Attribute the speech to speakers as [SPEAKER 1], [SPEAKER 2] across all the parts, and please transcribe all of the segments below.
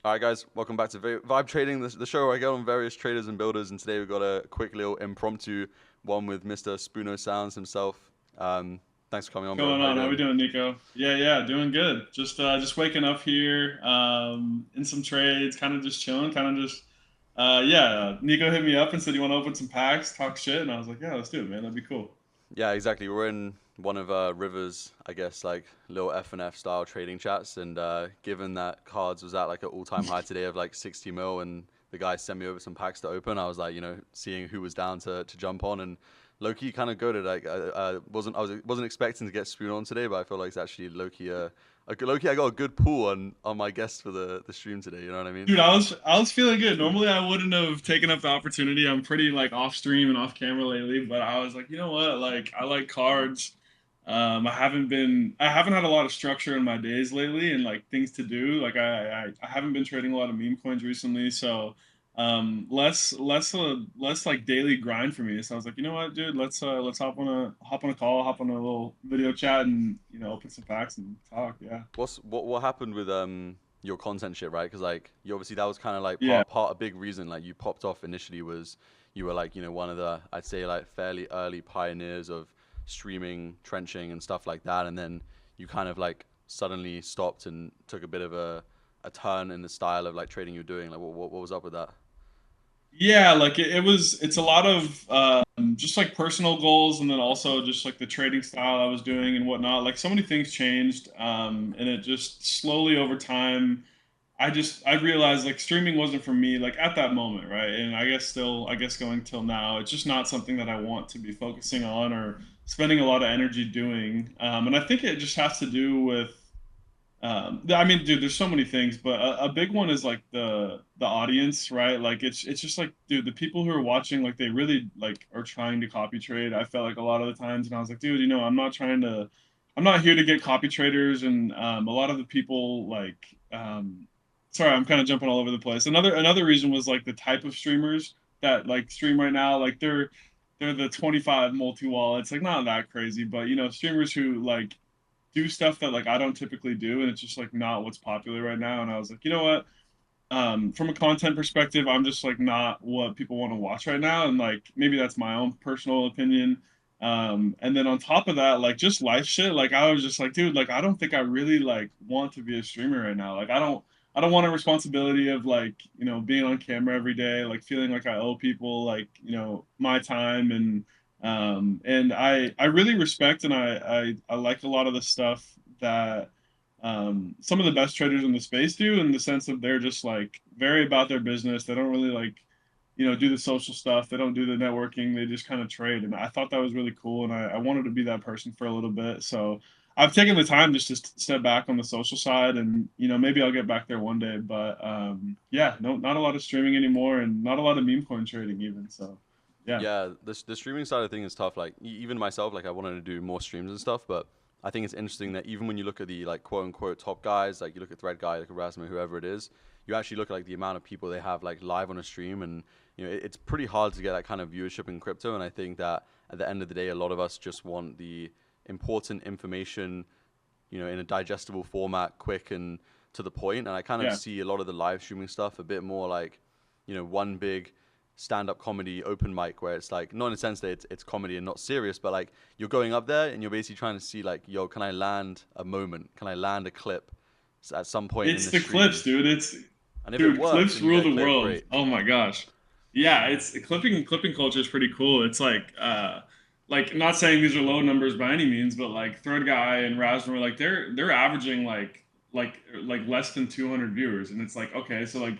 [SPEAKER 1] All right, guys, welcome back to Vibe Trading, the show where I get on various traders and builders. And today we've got a quick little impromptu one with Mr. Spuno Sounds himself. Thanks for coming on, bro.
[SPEAKER 2] Going
[SPEAKER 1] How you
[SPEAKER 2] on? How we
[SPEAKER 1] doing?
[SPEAKER 2] doing, Nico? Yeah, doing good. Just waking up here, in some trades, kind of just chilling, kind of just yeah. Nico hit me up and said you want to open some packs, talk shit, and I was like, yeah, let's do it, man. That'd be cool.
[SPEAKER 1] Yeah, exactly. We're in one of River's, I guess, like little F&F style trading chats. And given that cards was at like an all-time high today of like 60 mil, and the guy sent me over some packs to open, I was like, seeing who was down to jump on. And Loki kind of goaded. Like, wasn't expecting to get Spoon on today, but I feel like it's actually Loki. Loki, I got a good pull on my guest for the stream today. You know what I mean?
[SPEAKER 2] Dude, I was feeling good. Normally I wouldn't have taken up the opportunity. I'm pretty like off stream and off camera lately, but I was like, you know what? Like I like cards. I haven't had a lot of structure in my days lately and like things to do. Like I haven't been trading a lot of meme coins recently, so less like daily grind for me. So I was like, you know what, dude, let's hop on a call, hop on a little video chat and open some packs and talk. Yeah.
[SPEAKER 1] What happened with your content shit, right? Because like you obviously that was kind of like
[SPEAKER 2] Yeah.
[SPEAKER 1] part a big reason like you popped off initially was you were like one of the, I'd say, like fairly early pioneers of streaming trenching and stuff like that, and then you kind of like suddenly stopped and took a bit of a turn in the style of like trading you're doing. Like what was up with that?
[SPEAKER 2] Yeah, like it's a lot of just like personal goals and then also just like the trading style I was doing and whatnot. Like so many things changed, and it just slowly over time, I realized like streaming wasn't for me like at that moment, right? And I guess going till now, it's just not something that I want to be focusing on or spending a lot of energy doing. And I think it just has to do with I mean, dude, there's so many things, but a big one is like the audience, right? Like it's just like, dude, the people who are watching, like they really like are trying to copy trade. I felt like a lot of the times, and I was like, dude, I'm not here to get copy traders, and a lot of the people like, sorry, I'm kind of jumping all over the place. Another reason was like the type of streamers that like stream right now, like they're the 25 multi-wall. It's like not that crazy, but streamers who like do stuff that like I don't typically do, and it's just like not what's popular right now. And I was like, you know what? From a content perspective, I'm just like not what people want to watch right now, and like maybe that's my own personal opinion. And then on top of that, like just life shit, like I was just like, dude, like I don't think I really like want to be a streamer right now. Like I don't want a responsibility of like, being on camera every day, like feeling like I owe people like, my time and I really respect and I like a lot of the stuff that some of the best traders in the space do in the sense of they're just like very about their business. They don't really like, do the social stuff. They don't do the networking. They just kind of trade. And I thought that was really cool. And I wanted to be that person for a little bit. So I've taken the time just to step back on the social side and, maybe I'll get back there one day. But yeah, no, not a lot of streaming anymore and not a lot of meme coin trading even. So yeah.
[SPEAKER 1] Yeah, the streaming side of things is tough. Like even myself, like I wanted to do more streams and stuff, but I think it's interesting that even when you look at the like quote unquote top guys, like you look at Thread Guy, like Erasmus, whoever it is, you actually look at like the amount of people they have like live on a stream, and it's pretty hard to get that kind of viewership in crypto. And I think that at the end of the day, a lot of us just want the important information, in a digestible format, quick and to the point. And I kind of
[SPEAKER 2] Yeah.
[SPEAKER 1] see a lot of the live streaming stuff a bit more like, one big stand-up comedy open mic where it's like not in a sense that it's comedy and not serious, but like you're going up there and you're basically trying to see like, yo, can I land a moment? Can I land a clip at some point in
[SPEAKER 2] It's
[SPEAKER 1] the
[SPEAKER 2] the clips,
[SPEAKER 1] stream?
[SPEAKER 2] dude. It's
[SPEAKER 1] And if it
[SPEAKER 2] dude,
[SPEAKER 1] works
[SPEAKER 2] clips
[SPEAKER 1] and you
[SPEAKER 2] rule
[SPEAKER 1] get a
[SPEAKER 2] the
[SPEAKER 1] clip,
[SPEAKER 2] world.
[SPEAKER 1] great.
[SPEAKER 2] Oh my gosh. Yeah, it's clipping culture is pretty cool. It's like not saying these are low numbers by any means, but like Thread Guy and Rasner, like they're averaging like less than 200 viewers, and it's like okay, so like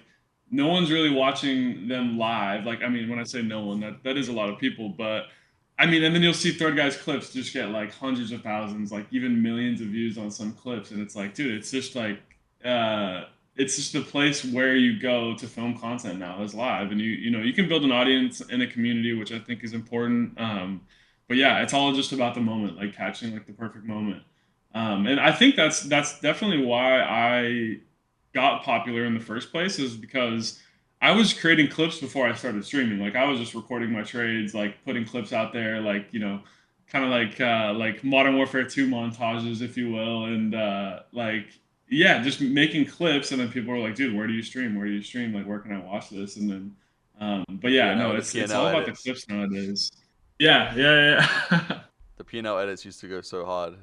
[SPEAKER 2] no one's really watching them live. Like I mean, when I say no one, that is a lot of people, but I mean, and then you'll see Thread Guy's clips just get like hundreds of thousands, like even millions of views on some clips, and it's like, dude, uh, it's just a place where you go to film content now is live, and you can build an audience and a community, which I think is important. But yeah, it's all just about the moment, like catching like the perfect moment. And I think that's definitely why I got popular in the first place is because I was creating clips before I started streaming. Like I was just recording my trades, like putting clips out there, like kind of like Modern Warfare 2 montages, if you will, and like yeah, just making clips, and then people were like, "Dude, where do you stream? Where do you stream? Like, where can I watch this?" And then, but
[SPEAKER 1] The
[SPEAKER 2] yeah, no,
[SPEAKER 1] P&L, the
[SPEAKER 2] it's
[SPEAKER 1] P&L
[SPEAKER 2] all about the
[SPEAKER 1] edits.
[SPEAKER 2] clips nowadays. Yeah, yeah, yeah.
[SPEAKER 1] The P&L edits used to go so hard.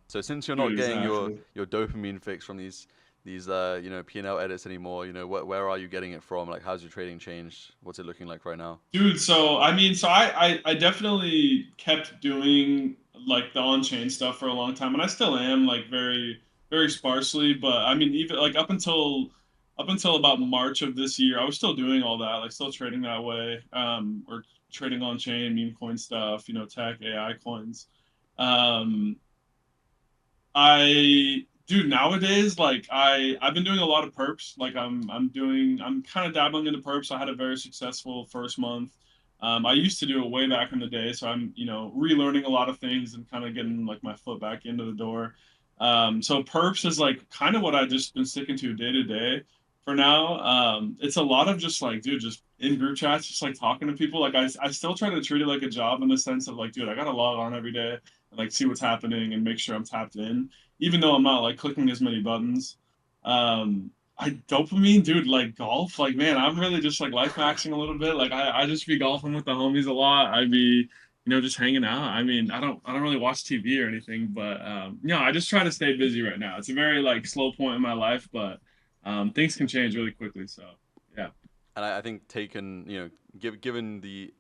[SPEAKER 1] So since you're not
[SPEAKER 2] Dude,
[SPEAKER 1] getting
[SPEAKER 2] exactly.
[SPEAKER 1] your dopamine fix from these you know, P&L edits anymore, you know, where are you getting it from? Like, how's your trading changed? What's it looking like right now?
[SPEAKER 2] Dude, so I mean, so I definitely kept doing like the on-chain stuff for a long time, and I still am like very sparsely. But I mean, even like up until about March of this year, I was still doing all that, like still trading that way, or trading on-chain, meme coin stuff, you know, tech, AI coins. Um, I dude nowadays like I've been doing a lot of perps. Like I'm kind of dabbling into perps. I had a very successful first month. I used to do it way back in the day, so I'm relearning a lot of things and kind of getting like my foot back into the door. So perps is like kind of what I just been sticking to day to day for now. It's a lot of just like dude, just in group chats, just like talking to people. Like I still try to treat it like a job in the sense of like dude, I gotta log on every day and like see what's happening and make sure I'm tapped in even though I'm not like clicking as many buttons. I dopamine, dude, like golf, like man, I'm really just like life maxing a little bit. Like I just be golfing with the homies a lot. I'd be, just hanging out. I mean, I don't really watch TV or anything, but I just try to stay busy right now. It's a very like slow point in my life, but things can change really quickly. So yeah.
[SPEAKER 1] And I think taken, you know, given the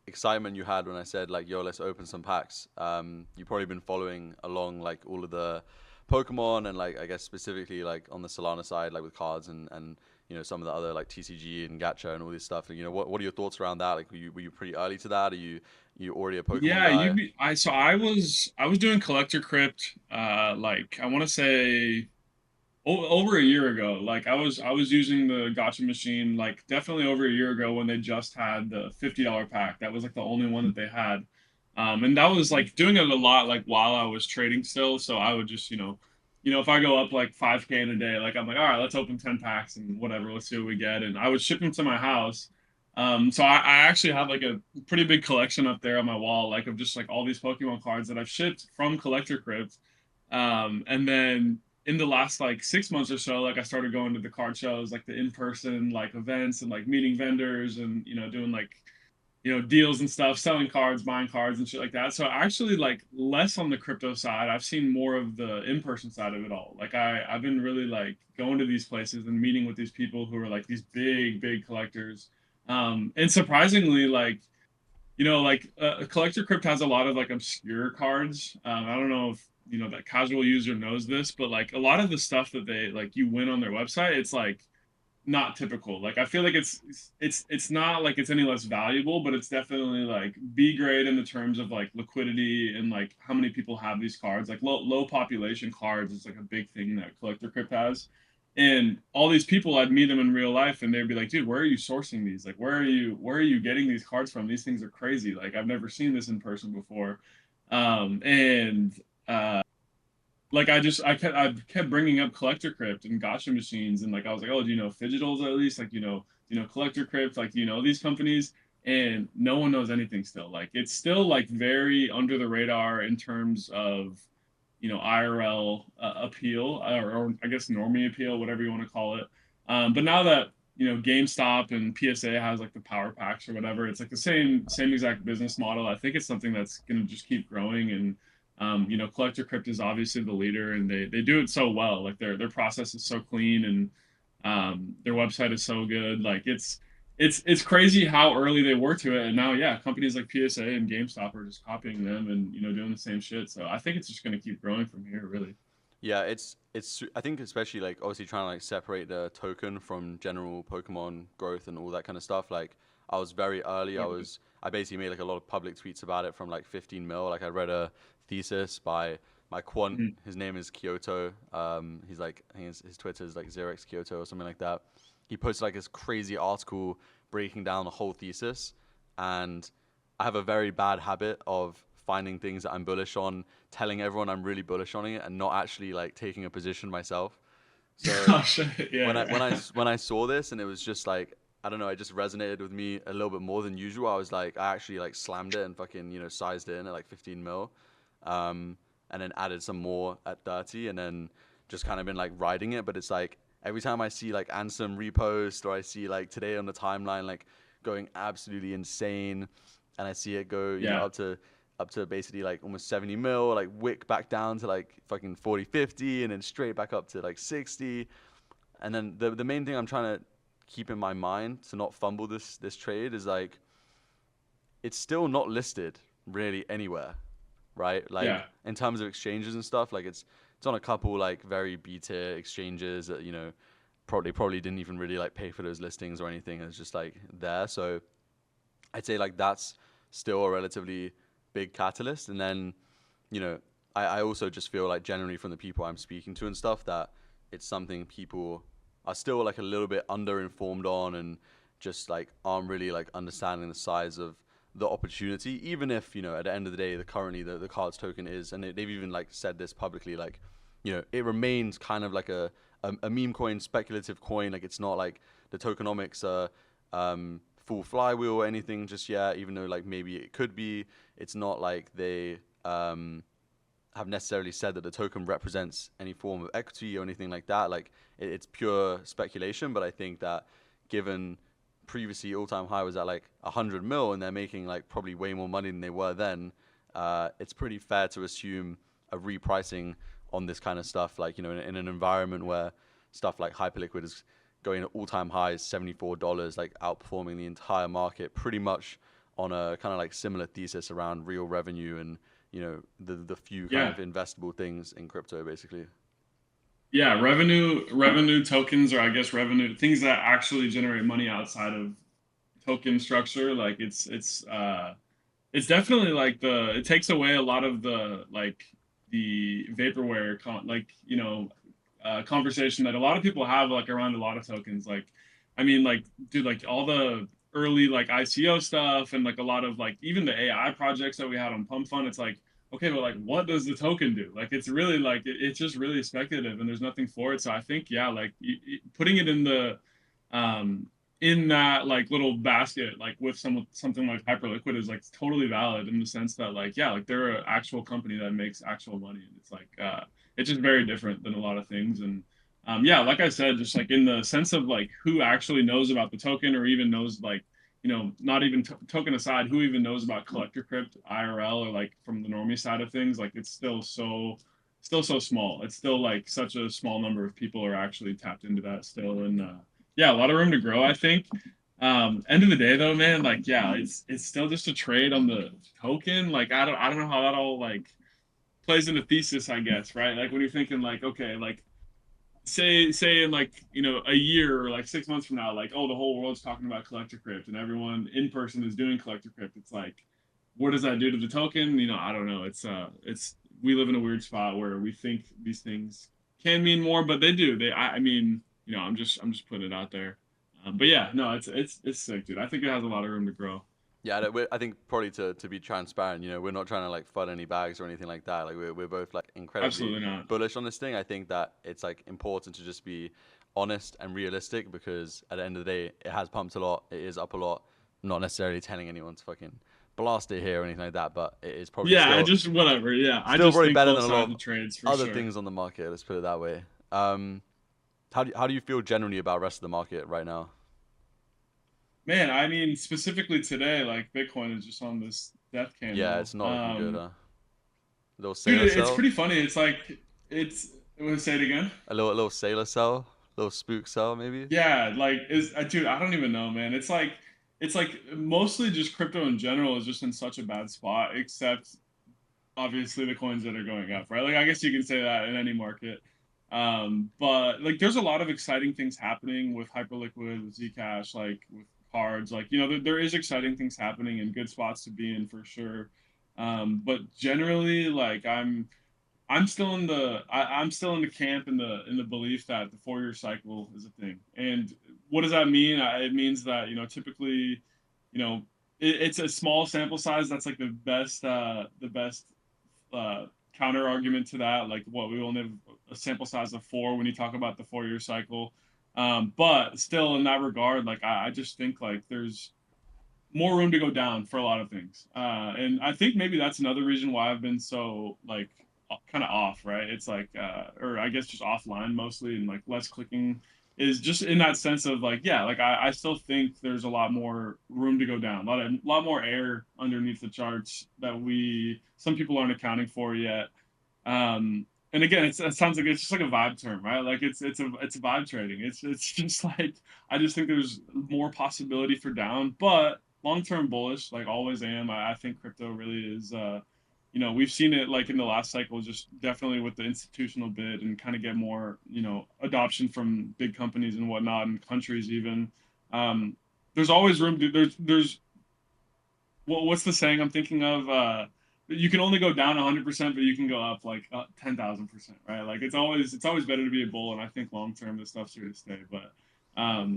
[SPEAKER 1] excitement you had when I said like, yo, let's open some packs. You've probably been following along like all of the Pokemon and like I guess specifically like on the Solana side, like with cards and you know some of the other like TCG and Gacha and all this stuff. You know, what are your thoughts around that? Like, were you pretty early to that? Are you already a Pokemon
[SPEAKER 2] Yeah,
[SPEAKER 1] guy?
[SPEAKER 2] I was doing collector crypt like I want to say over a year ago. Like I was using the gotcha machine like definitely over a year ago when they just had the $50 pack. That was like the only one that they had. And that was like doing it a lot like while I was trading still. So I would just, if I go up like 5K in a day, like I'm like, all right, let's open 10 packs and whatever, let's see what we get. And I would ship them to my house. So I actually have like a pretty big collection up there on my wall, like of just like all these Pokemon cards that I've shipped from Collector Crypt. And then in the last like 6 months or so, like I started going to the card shows, like the in-person like events and like meeting vendors and doing like deals and stuff, selling cards, buying cards and shit like that. So actually like less on the crypto side. I've seen more of the in-person side of it all. Like I've been really like going to these places and meeting with these people who are like these big collectors. And surprisingly like like Collector Crypt has a lot of like obscure cards. I don't know if that casual user knows this, but like a lot of the stuff that they like you win on their website, it's like not typical. Like I feel like it's not like it's any less valuable, but it's definitely like B grade in the terms of like liquidity and like how many people have these cards. Like low population cards is like a big thing that Collector Crypt has. And all these people, I'd meet them in real life, and they'd be like, "Dude, where are you sourcing these? Like, where are you getting these cards from? These things are crazy. Like, I've never seen this in person before." And like I kept bringing up collector crypt and gotcha machines and like I was like, oh, do you know Fidgetals at least? Like, collector crypt, like, these companies? And no one knows anything still. Like it's still like very under the radar in terms of IRL appeal or I guess normie appeal, whatever you want to call it. But now that GameStop and PSA has like the power packs or whatever, it's like the same exact business model. I think it's something that's going to just keep growing and Collector Crypt is obviously the leader, and they do it so well. Like their process is so clean, and their website is so good. Like it's crazy how early they were to it, and now yeah, companies like PSA and GameStop are just copying them and doing the same shit. So I think it's just going to keep growing from here, really.
[SPEAKER 1] Yeah, it's I think especially like obviously trying to like separate the token from general Pokemon growth and all that kind of stuff. Like I was very early.
[SPEAKER 2] Totally.
[SPEAKER 1] I basically made like a lot of public tweets about it from like 15 mil. Like I read a thesis by my quant.
[SPEAKER 2] Mhm.
[SPEAKER 1] His name is Kyoto. He's like I think his Twitter is like 0x Kyoto or something like that. He posted like this crazy article breaking down the whole thesis, and I have a very bad habit of finding things that I'm bullish on, telling everyone I'm really bullish on it, and not actually like taking a position myself. So
[SPEAKER 2] Oh shit!
[SPEAKER 1] when I
[SPEAKER 2] Yeah,
[SPEAKER 1] when I
[SPEAKER 2] yeah.
[SPEAKER 1] when I saw this and it was just like I don't know, it just resonated with me a little bit more than usual. I was like, I actually like slammed it and fucking sized it in at like 15 mil, and then added some more at 30, and then just kind of been like riding it. But it's like every time I see like Ansem repost, or I see like today on the timeline like going absolutely insane, and I see it go,
[SPEAKER 2] Yeah.
[SPEAKER 1] up to basically like almost 70 mil, like wick back down to like fucking 40, 50, and then straight back up to like 60. And then the main thing I'm trying to keep in my mind to not fumble this trade is like it's still not listed really anywhere, right? Like
[SPEAKER 2] Yeah.
[SPEAKER 1] in terms of exchanges and stuff, like it's on a couple like very B tier exchanges that probably didn't even really like pay for those listings or anything. It's just like there. So I'd say like that's still a relatively big catalyst. And then I also just feel like generally from the people I'm speaking to and stuff that it's something people are still like a little bit underinformed on, and just like aren't really like understanding the size of the opportunity. Even if at the end of the day, currently the cards token is, and they've even like said this publicly, like it remains kind of like a meme coin, speculative coin. Like it's not like the tokenomics are full flywheel or anything just yet, even though like maybe it could be. It's not like they have necessarily said that the token represents any form of equity or anything like that. Like it's pure speculation. But I think that given previously all-time high was at like 100 mil, and they're making like probably way more money than they were then, it's pretty fair to assume a repricing on this kind of stuff, like in an environment where stuff like Hyperliquid is going at all-time highs, $74, like outperforming the entire market pretty much on a kind of like similar thesis around real revenue and the few kind
[SPEAKER 2] Yeah.
[SPEAKER 1] of investable things in crypto basically.
[SPEAKER 2] Yeah, revenue tokens, or I guess revenue things that actually generate money outside of token structure. Like it's definitely like it takes away a lot of the like the vaporware conversation that a lot of people have like around a lot of tokens. Like I mean, like dude, like all the early like ICO stuff and like a lot of like even the AI projects that we had on Pump Fund. It's like, okay, but like what does the token do? Like it's really like it's just really speculative and there's nothing for it. So I think yeah, like putting it in the um in that like little basket like with something like Hyperliquid is like totally valid in the sense that like yeah, like they're an actual company that makes actual money, and it's like it's just very different than a lot of things. And yeah, like I said, just like in the sense of like who actually knows about the token, or even knows like not even token aside, who even knows about collector crypt IRL, or like from the normie side of things, like it's still so small. It's still like such a small number of people are actually tapped into that still. And yeah, a lot of room to grow, I think. End of the day though, man, like yeah, it's still just a trade on the token. Like I don't know how that all like plays into thesis, I guess, right? Like when you're thinking like, okay, like say in like a year or like 6 months from now, like oh the whole world's talking about collector crypt and everyone in person is doing collector crypt. It's like, what does that do to the token? I don't know. It's we live in a weird spot where we think these things can mean more, but they do. I mean, I'm just putting it out there. But yeah, no, it's sick, dude. I think it has a lot of room to grow.
[SPEAKER 1] Yeah, I think probably to be transparent, we're not trying to like fud any bags or anything like that. Like we're both like incredibly
[SPEAKER 2] Absolutely not.
[SPEAKER 1] bullish on this thing. I think that it's like important to just be honest and realistic, because at the end of the day, it has pumped a lot. It is up a lot. I'm not necessarily telling anyone to fucking blast it here or anything like that, but it is probably
[SPEAKER 2] Yeah, I just whatever. Yeah, I
[SPEAKER 1] still
[SPEAKER 2] just
[SPEAKER 1] probably
[SPEAKER 2] think
[SPEAKER 1] better than
[SPEAKER 2] both
[SPEAKER 1] a lot
[SPEAKER 2] sides
[SPEAKER 1] of
[SPEAKER 2] of trades for
[SPEAKER 1] other
[SPEAKER 2] sure.
[SPEAKER 1] things on the market. Let's put it that way. How do you feel generally about the rest of the market right now?
[SPEAKER 2] Man, I mean, specifically today, like Bitcoin is just on this death
[SPEAKER 1] Yeah,
[SPEAKER 2] candle.
[SPEAKER 1] it's not looking good, huh? Little
[SPEAKER 2] Dude,
[SPEAKER 1] sailor
[SPEAKER 2] it's
[SPEAKER 1] cell,
[SPEAKER 2] pretty funny. It's like it's. Want to say it again?
[SPEAKER 1] a little sailor cell, little spook cell maybe.
[SPEAKER 2] Yeah, like dude, I don't even know, man. It's like mostly just crypto in general is just in such a bad spot, except obviously the coins that are going up, right? Like I guess you can say that in any market. But like there's a lot of exciting things happening with Hyperliquid, with Zcash, like with cards, like there is exciting things happening and good spots to be in for sure. But generally, like I'm still in the camp in the belief that the 4 year cycle is a thing. And what does that mean? It means that typically, it's a small sample size. That's like the best uh, counter argument to that. Like what we only have a sample size of four when you talk about the 4 year cycle. But still, in that regard, like I just think like there's more room to go down for a lot of things. And I think maybe that's another reason why I've been so like kind of off, right? It's like, or I guess just offline mostly, and like less clicking is just in that sense of like, yeah, like I still think there's a lot more room to go down, a lot more air underneath the charts that some people aren't accounting for yet. And again, it sounds like it's just like a vibe term, right? Like it's vibe trading. It's just like I just think there's more possibility for down, but long term bullish, like always am. I think crypto really is. We've seen it like in the last cycle, just definitely with the institutional bid and kind of get more, adoption from big companies and whatnot and countries even. Um, there's always room to there's what's the saying I'm thinking of? You can only go down 100%, but you can go up like 10,000%, right? Like it's always better to be a bull, and I think long term this stuff's here to stay. But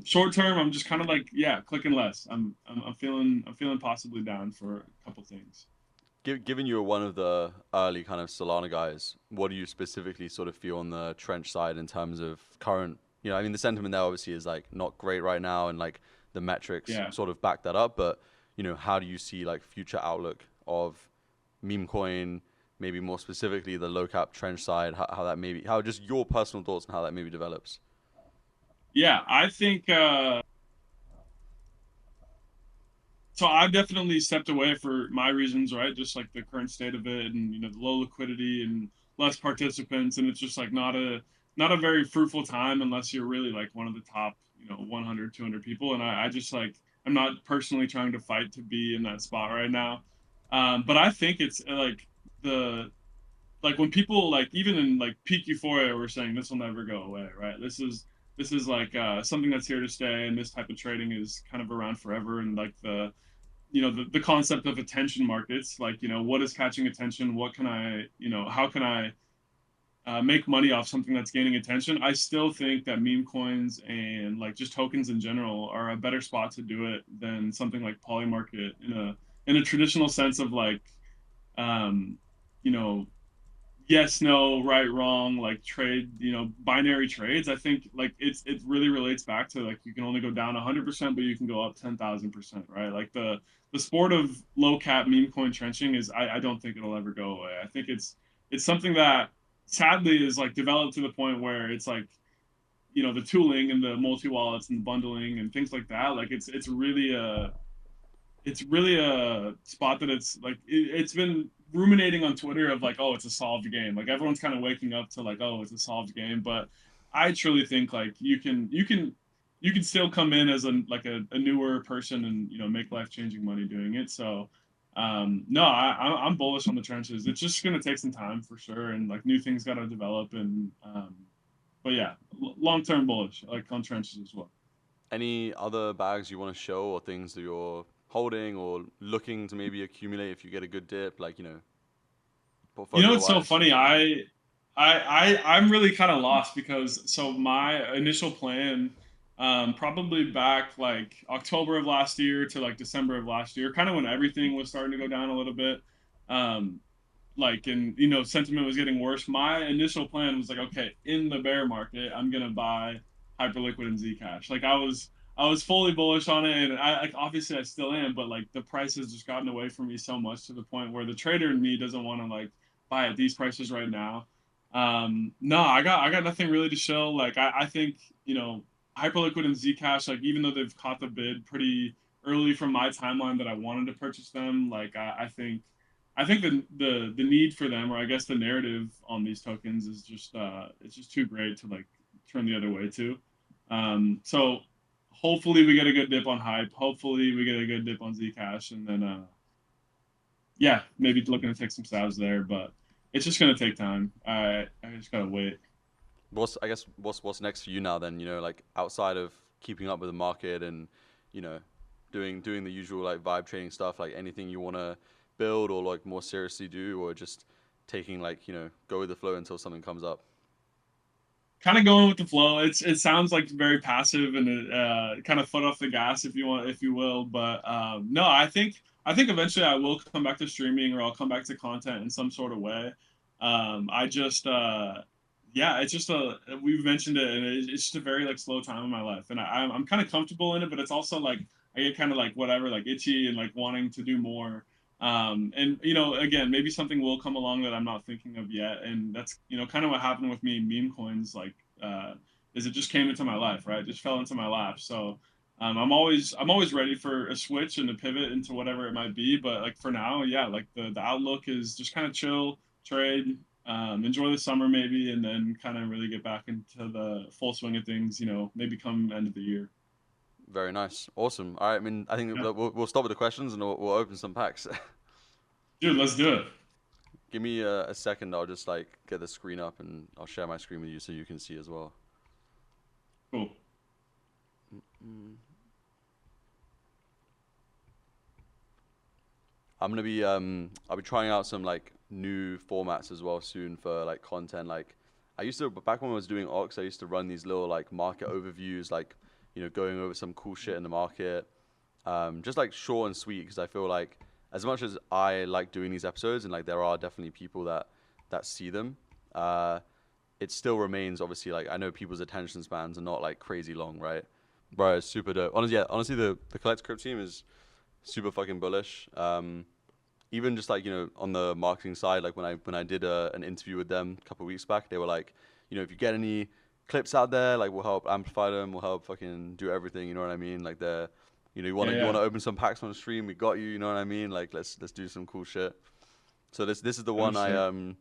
[SPEAKER 2] short term, I'm just kind of like, yeah, clicking less. I'm feeling possibly down for a couple things.
[SPEAKER 1] Given you were one of the early kind of Solana guys, what do you specifically sort of feel on the trench side in terms of current? I mean, the sentiment there obviously is like not great right now, and like the metrics
[SPEAKER 2] Yeah.
[SPEAKER 1] sort of back that up. But how do you see like future outlook of meme coin, maybe more specifically the low cap trench side, how that maybe, how just your personal thoughts on how that maybe develops?
[SPEAKER 2] Yeah, I think so. I've definitely stepped away for my reasons, right? Just like the current state of it, and the low liquidity and less participants, and it's just like not a very fruitful time unless you're really like one of the top, 100, 200 people. And I just like I'm not personally trying to fight to be in that spot right now. But I think it's the like when people like even in like peak euphoria were saying this will never go away, right? This is like something that's here to stay, and this type of trading is kind of around forever. And like the concept of attention markets, like what is catching attention, what can I, how can I make money off something that's gaining attention. I still think that meme coins and like just tokens in general are a better spot to do it than something like polymarket in a traditional sense of like um, you know yes, no, right, wrong, like trade, binary trades. I think like it really relates back to like you can only go down 100%, but you can go up 10,000%, right? Like the sport of low cap meme coin trenching is I don't think it'll ever go away. I think it's something that sadly is like developed to the point where it's like the tooling and the multi wallets and bundling and things like that. Like it's really a spot that it's like it's been ruminating on Twitter of like, oh, it's a solved game. Like everyone's kind of waking up to like, oh, it's a solved game. But I truly think like you can still come in as a newer person and make life changing money doing it. So no, I'm bullish on the trenches. It's just gonna take some time for sure, and like new things got to develop. And but yeah, long term bullish like on trenches as well.
[SPEAKER 1] Any other bags you want to show or things that you're holding or looking to maybe accumulate if you get a good dip, like, portfolio
[SPEAKER 2] It's so
[SPEAKER 1] wise?
[SPEAKER 2] funny. I'm really kind of lost because so my initial plan, probably back like October of last year to like December of last year, kind of when everything was starting to go down a little bit, um, like and sentiment was getting worse. My initial plan was like, okay, in the bear market, I'm gonna buy Hyperliquid and Zcash. Like I was fully bullish on it, and I like obviously I still am, but like the price has just gotten away from me so much to the point where the trader in me doesn't want to like buy at these prices right now. No, I got nothing really to show. Like I think Hyperliquid and Zcash, like even though they've caught the bid pretty early from my timeline that I wanted to purchase them, like I think the need for them, or I guess the narrative on these tokens is just it's just too great to like turn the other way to. So hopefully we get a good dip on hype. Hopefully we get a good dip on Zcash, and then yeah, maybe looking to take some stabs there, but it's just gonna take time. I just gotta wait.
[SPEAKER 1] What's next for you now then? Like outside of keeping up with the market and you know doing the usual like vibe trading stuff, like anything you want to build or like more seriously do, or just taking like go with the flow until something comes up.
[SPEAKER 2] Kind of going with the flow. It sounds like very passive and kind of foot off the gas if you want, if you will. But no, I think eventually I will come back to streaming, or I'll come back to content in some sort of way. I just yeah, it's just we've mentioned it, and it's just a very like slow time in my life, and I'm kind of comfortable in it, but it's also like I get kind of like whatever, like itchy and like wanting to do more. And again, maybe something will come along that I'm not thinking of yet. And that's kind of what happened with me in meme coins. Like, is it just came into my life, right? It just fell into my lap. So I'm always ready for a switch and to pivot into whatever it might be. But like for now, yeah, like the outlook is just kind of chill, trade, enjoy the summer maybe, and then kind of really get back into the full swing of things. Maybe come end of the year.
[SPEAKER 1] Very nice. Awesome. All right. I mean, I think
[SPEAKER 2] Yeah,
[SPEAKER 1] we'll stop with the questions and we'll open some packs.
[SPEAKER 2] dude, let's do it.
[SPEAKER 1] Give me a second. I'll just like get the screen up and I'll share my screen with you so you can see as well.
[SPEAKER 2] Cool.
[SPEAKER 1] Mm. I'll be trying out some like new formats as well soon for like content. Like I used to back when I was doing Ox, I used to run these little like market overviews, like going over some cool shit in the market, just like short and sweet. Because I feel like as much as I like doing these episodes, and like there are definitely people that see them, uh, it still remains obviously like I know people's attention spans are not like crazy long, right? Bro, it's super dope. Honestly, yeah, honestly, the Collect Crypt team is super fucking bullish. Even just like on the marketing side, like when I did an interview with them a couple of weeks back, they were like, if you get any clips out there, like we'll help amplify them, we'll help fucking do everything. You know what I mean? Like they're, you want
[SPEAKER 2] Yeah,
[SPEAKER 1] to you want
[SPEAKER 2] yeah.
[SPEAKER 1] to open some packs on the stream, we got you. You know what I mean? Like let's do some cool shit. So this is the
[SPEAKER 2] Oh,
[SPEAKER 1] one
[SPEAKER 2] sick.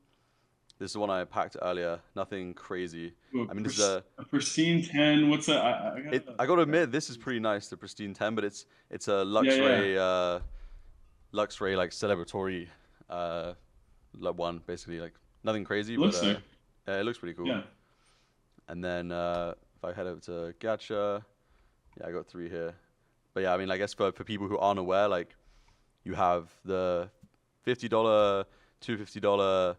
[SPEAKER 1] this is the one I packed earlier. Nothing crazy.
[SPEAKER 2] Ooh,
[SPEAKER 1] I mean, this is a
[SPEAKER 2] a pristine 10. What's that? I
[SPEAKER 1] it.
[SPEAKER 2] gotta,
[SPEAKER 1] I gotta
[SPEAKER 2] I gotta
[SPEAKER 1] admit, this is
[SPEAKER 2] see this.
[SPEAKER 1] pretty nice, the pristine 10, but it's a
[SPEAKER 2] Yeah, yeah.
[SPEAKER 1] Luxray like celebratory uh one basically, like nothing crazy,
[SPEAKER 2] It
[SPEAKER 1] but
[SPEAKER 2] looks sick.
[SPEAKER 1] yeah, it looks pretty cool.
[SPEAKER 2] Yeah.
[SPEAKER 1] And then if I head over to gacha, yeah, I got three here. But yeah, I mean, I guess for people who aren't aware, like you have the $50, $250,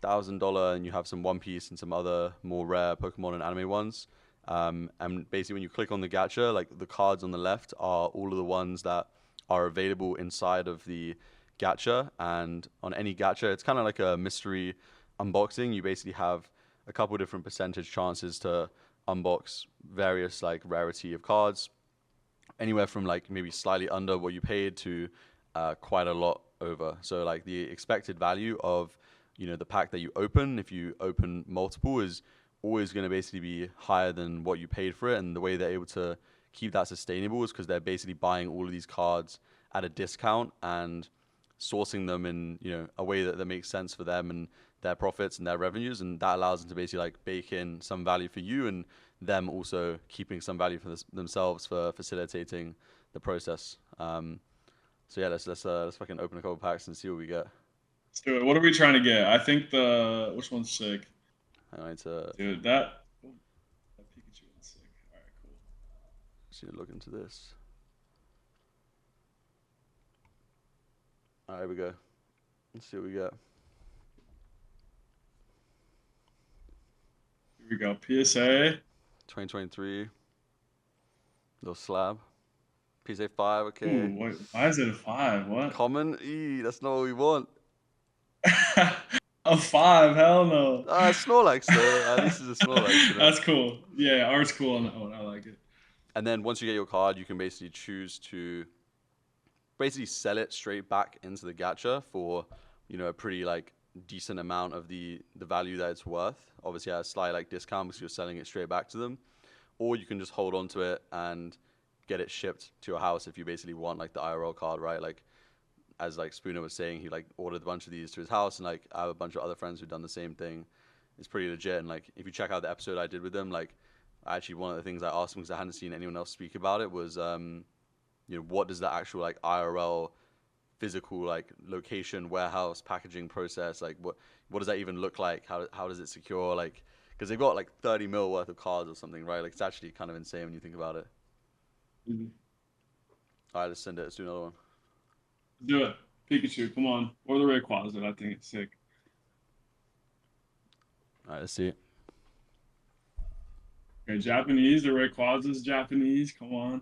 [SPEAKER 1] $1,000, and you have some One Piece and some other more rare Pokemon and anime ones. And basically, when you click on the gacha, like the cards on the left are all of the ones that are available inside of the gacha. And on any gacha, it's kind of like a mystery unboxing. You basically have a couple different percentage chances to unbox various like rarity of cards, anywhere from like maybe slightly under what you paid to quite a lot over. So like the expected value of the pack that you open, if you open multiple, is always going to basically be higher than what you paid for it. And the way they're able to keep that sustainable is because they're basically buying all of these cards at a discount and sourcing them in a way that makes sense for them and their profits and their revenues, and that allows them to basically like bake in some value for you and them also keeping some value for themselves for facilitating the process. So yeah, let's fucking open a couple packs and see what we get.
[SPEAKER 2] Let's do it. What are we trying to get? I think which one's sick?
[SPEAKER 1] I need to
[SPEAKER 2] Dude, that Pikachu one's sick. All right, cool.
[SPEAKER 1] see look into this. All right, here we go. Let's see what we get.
[SPEAKER 2] Here we go. PSA.
[SPEAKER 1] 2023 little slab. PSA 5. Okay.
[SPEAKER 2] Ooh, wait, why is it a 5? What?
[SPEAKER 1] Common. That's not what we want.
[SPEAKER 2] A 5? Hell no.
[SPEAKER 1] Snorlax though. At least it's a Snorlax.
[SPEAKER 2] That's cool. Yeah, ours cool on that one. I like it.
[SPEAKER 1] And then once you get your card, you can basically choose to basically sell it straight back into the gacha for a pretty like decent amount of the value that it's worth, obviously at a slight like discount because you're selling it straight back to them, or you can just hold on to it and get it shipped to your house if you basically want like the IRL card, right? Like as like Spuno was saying, he like ordered a bunch of these to his house, and like I have a bunch of other friends who've done the same thing. It's pretty legit, and like if you check out the episode I did with them, like actually one of the things I asked him because I hadn't seen anyone else speak about it was what does the actual like IRL physical like location, warehouse, packaging process, like what does that even look like? How does it secure, like because they've got like 30 mil worth of cards or something, right? Like it's actually kind of insane when you think about it.
[SPEAKER 2] Mhm.
[SPEAKER 1] All right, let's send it. Let's do another one.
[SPEAKER 2] Do it. Pikachu, come on. Or the Rayquaza. I think it's sick.
[SPEAKER 1] All right, let's see.
[SPEAKER 2] Okay, Japanese. The Rayquaza's Japanese. Come on.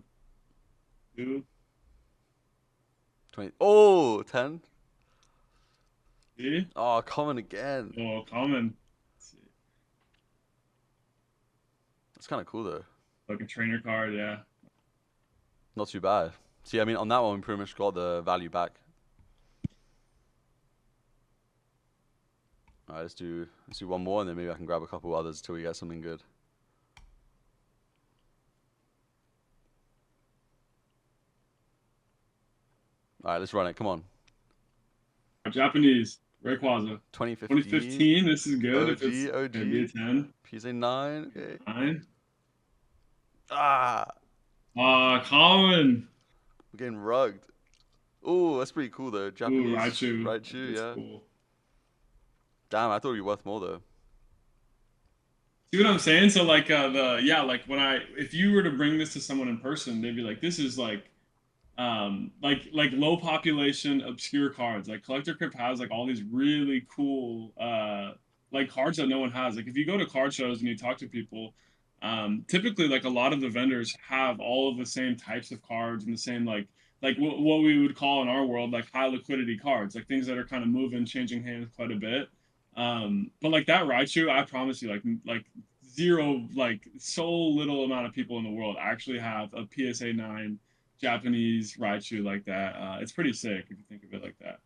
[SPEAKER 2] Dude.
[SPEAKER 1] 20. Oh, 10.
[SPEAKER 2] See?
[SPEAKER 1] Oh, common again.
[SPEAKER 2] Oh, common. Let's see.
[SPEAKER 1] That's kind of cool though.
[SPEAKER 2] Like a trainer card, yeah.
[SPEAKER 1] Not too bad. See, I mean, on that one, we pretty much got the value back. All right, let's do one more, and then maybe I can grab a couple others till we get something good. All right, let's run it. Come on.
[SPEAKER 2] Japanese Rayquaza.
[SPEAKER 1] 2015.
[SPEAKER 2] 2015. This is good. If it's
[SPEAKER 1] OG,
[SPEAKER 2] gonna be a
[SPEAKER 1] OG.
[SPEAKER 2] 10.
[SPEAKER 1] PSA 9. Okay.
[SPEAKER 2] 9.
[SPEAKER 1] Ah,
[SPEAKER 2] Common.
[SPEAKER 1] we're getting rugged. Ooh, that's pretty cool though.
[SPEAKER 2] Ooh,
[SPEAKER 1] Japanese
[SPEAKER 2] Raichu.
[SPEAKER 1] Raichu,
[SPEAKER 2] That's
[SPEAKER 1] yeah.
[SPEAKER 2] cool.
[SPEAKER 1] Damn, I thought it'd be worth more though.
[SPEAKER 2] See what I'm saying? So like like when if you were to bring this to someone in person, they'd be like, this is like low population obscure cards. Like Collector Crypt has like all these really cool like cards that no one has. Like if you go to card shows and you talk to people, typically like a lot of the vendors have all of the same types of cards and the same like what we would call in our world like high liquidity cards, like things that are kind of moving, changing hands quite a bit. But like that Raichu, I promise you, like zero, like so little amount of people in the world actually have a PSA 9 Japanese Raichu like that. It's pretty sick if you think of it like that.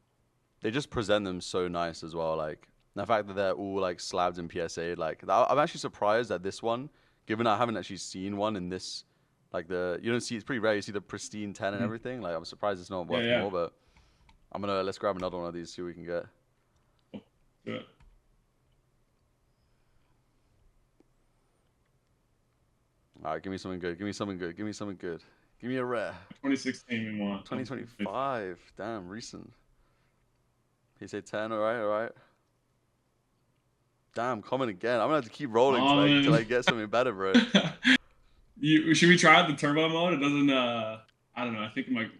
[SPEAKER 1] They just present them so nice as well. Like the fact that they're all like slabs in PSA. Like I'm actually surprised at this one, given I haven't actually seen one in this. Like you don't see, it's pretty rare. You see the pristine 10 and
[SPEAKER 2] Mhm.
[SPEAKER 1] everything. Like I'm surprised it's not
[SPEAKER 2] Yeah,
[SPEAKER 1] worth
[SPEAKER 2] yeah.
[SPEAKER 1] more. But let's grab another one of these, see what we can get.
[SPEAKER 2] Do it.
[SPEAKER 1] All right, give me something good. Give me something good. Give me something good. Give me a rare.
[SPEAKER 2] 2016 we want.
[SPEAKER 1] 2025. Damn, recent. PSA 10. All right, all right. Damn, common again. I'm gonna have to keep rolling till I get something better, bro.
[SPEAKER 2] Should we try out the turbo mode? It doesn't. I don't know. I think it might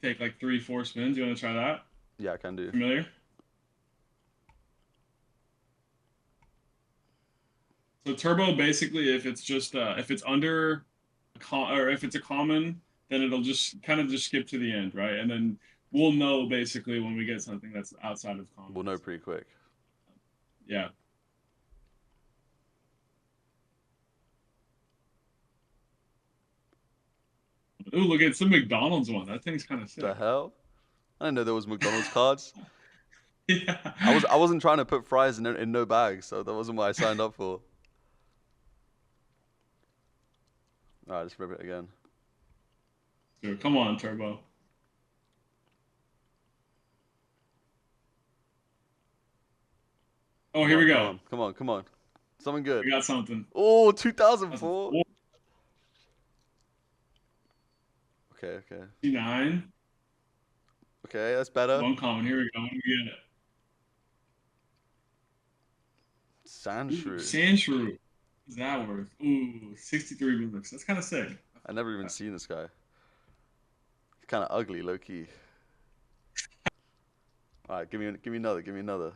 [SPEAKER 2] take like 3-4 spins. You want to try that?
[SPEAKER 1] Yeah, I can do.
[SPEAKER 2] Familiar? So turbo basically, if it's just if it's under, or if it's a common, then it'll just kind of just skip to the end, right? And then we'll know basically when we get something that's outside of common.
[SPEAKER 1] We'll know pretty quick.
[SPEAKER 2] Yeah. Ooh, look at some McDonald's one. That thing's kind of sick.
[SPEAKER 1] The hell? I didn't know there was McDonald's cards.
[SPEAKER 2] Yeah.
[SPEAKER 1] I wasn't trying to put fries in no bag, so that wasn't what I signed up for. All right, let's rip it again.
[SPEAKER 2] Dude, come on, Turbo. Oh, here we go.
[SPEAKER 1] Come on, come on. Something good.
[SPEAKER 2] We got something.
[SPEAKER 1] Oh, 2004. Okay, okay.
[SPEAKER 2] 9.
[SPEAKER 1] Okay, that's better.
[SPEAKER 2] One common. Here we go. What do we get?
[SPEAKER 1] Sandshrew.
[SPEAKER 2] Sandshrew. What's that worth? Ooh, 63 bucks. That's kind of sick.
[SPEAKER 1] I never even seen this guy. He's kind of ugly, low key. All right, give me another. Give me another.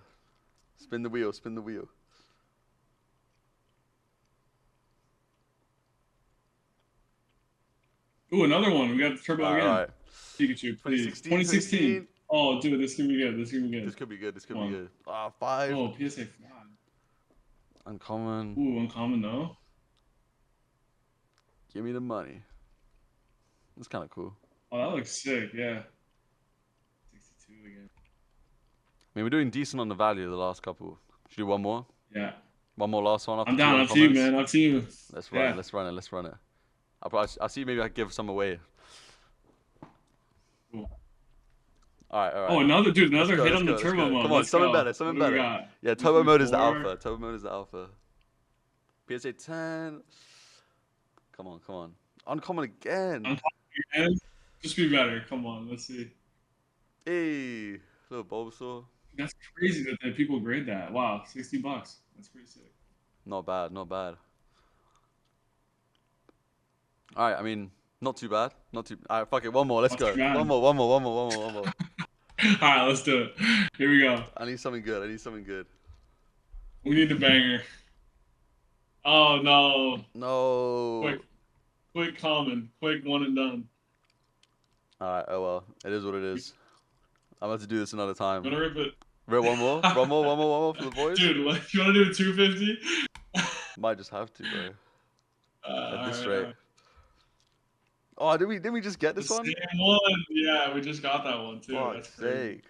[SPEAKER 1] Spin the wheel. Spin the wheel.
[SPEAKER 2] Ooh, another one. We got the Turbo again.
[SPEAKER 1] All right.
[SPEAKER 2] Pikachu, please.
[SPEAKER 1] 2016.
[SPEAKER 2] Oh, dude, this could be good. This could be good.
[SPEAKER 1] This could be good. This could be good. Ah, 5.
[SPEAKER 2] Oh, PSA 5.
[SPEAKER 1] Uncommon.
[SPEAKER 2] Ooh, uncommon though.
[SPEAKER 1] Give me the money. That's kind of cool.
[SPEAKER 2] Oh, that looks sick. Yeah. 62 again.
[SPEAKER 1] I mean, we're doing decent on the value of the last couple. Should we do one more?
[SPEAKER 2] Yeah.
[SPEAKER 1] One more last one.
[SPEAKER 2] I'm down. Up to you, man. Up to you.
[SPEAKER 1] Let's run it. Let's run it. Let's run it. I'll see. Maybe I can give some away.
[SPEAKER 2] Cool.
[SPEAKER 1] All right, all right.
[SPEAKER 2] Oh, another hit on the turbo mode.
[SPEAKER 1] Come on, something better, something better. Yeah, turbo mode is the alpha. Turbo mode is the alpha. PSA 10. Come on, come on. Uncommon again.
[SPEAKER 2] Uncommon again. Just be better. Come on, let's see.
[SPEAKER 1] Hey, little Bulbasaur.
[SPEAKER 2] That's crazy that people grade that. Wow, $60. That's pretty sick.
[SPEAKER 1] Not bad, not bad. All right, I mean, not too bad. Not too. All right, fuck it. One more. Let's go. One more.
[SPEAKER 2] All right, let's do it. Here we go.
[SPEAKER 1] I need something good. I need something good.
[SPEAKER 2] We need the banger. Oh no.
[SPEAKER 1] No.
[SPEAKER 2] Quick common. Quick one and done.
[SPEAKER 1] All right. Oh well. It is what it is. I'm about to do this another time.
[SPEAKER 2] I'm gonna rip it.
[SPEAKER 1] Rip one more. One more for the boys.
[SPEAKER 2] Dude, you want to do a 250?
[SPEAKER 1] Might just have to, bro. At this rate.
[SPEAKER 2] Right.
[SPEAKER 1] Oh, did we just get this one?
[SPEAKER 2] Same one. Yeah, we just got that one too.
[SPEAKER 1] Fuck's
[SPEAKER 2] That's crazy.
[SPEAKER 1] sake.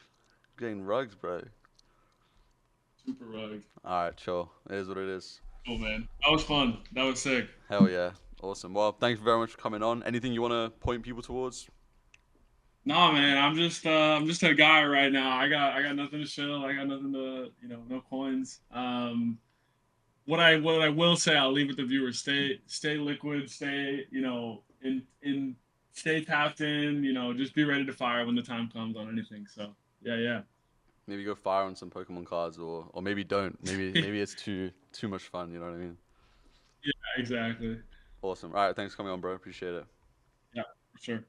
[SPEAKER 1] Getting rugs, bro.
[SPEAKER 2] Super rugged.
[SPEAKER 1] All right, chill. It is what it is.
[SPEAKER 2] Cool, man. That was fun. That was sick.
[SPEAKER 1] Hell yeah. Awesome. Well, thanks very much for coming on. Anything you want to point people towards?
[SPEAKER 2] Nah, man, I'm just a guy right now. I got nothing to show. I got nothing to no coins. What I will say, I'll leave with the viewers. Stay liquid. Stay in stay tapped in. Just be ready to fire when the time comes on anything. So yeah.
[SPEAKER 1] Maybe go fire on some Pokemon cards, or maybe don't. Maybe it's too much fun. You know what I mean?
[SPEAKER 2] Yeah, exactly.
[SPEAKER 1] Awesome. All right. Thanks for coming on, bro. Appreciate it.
[SPEAKER 2] Yeah, for sure.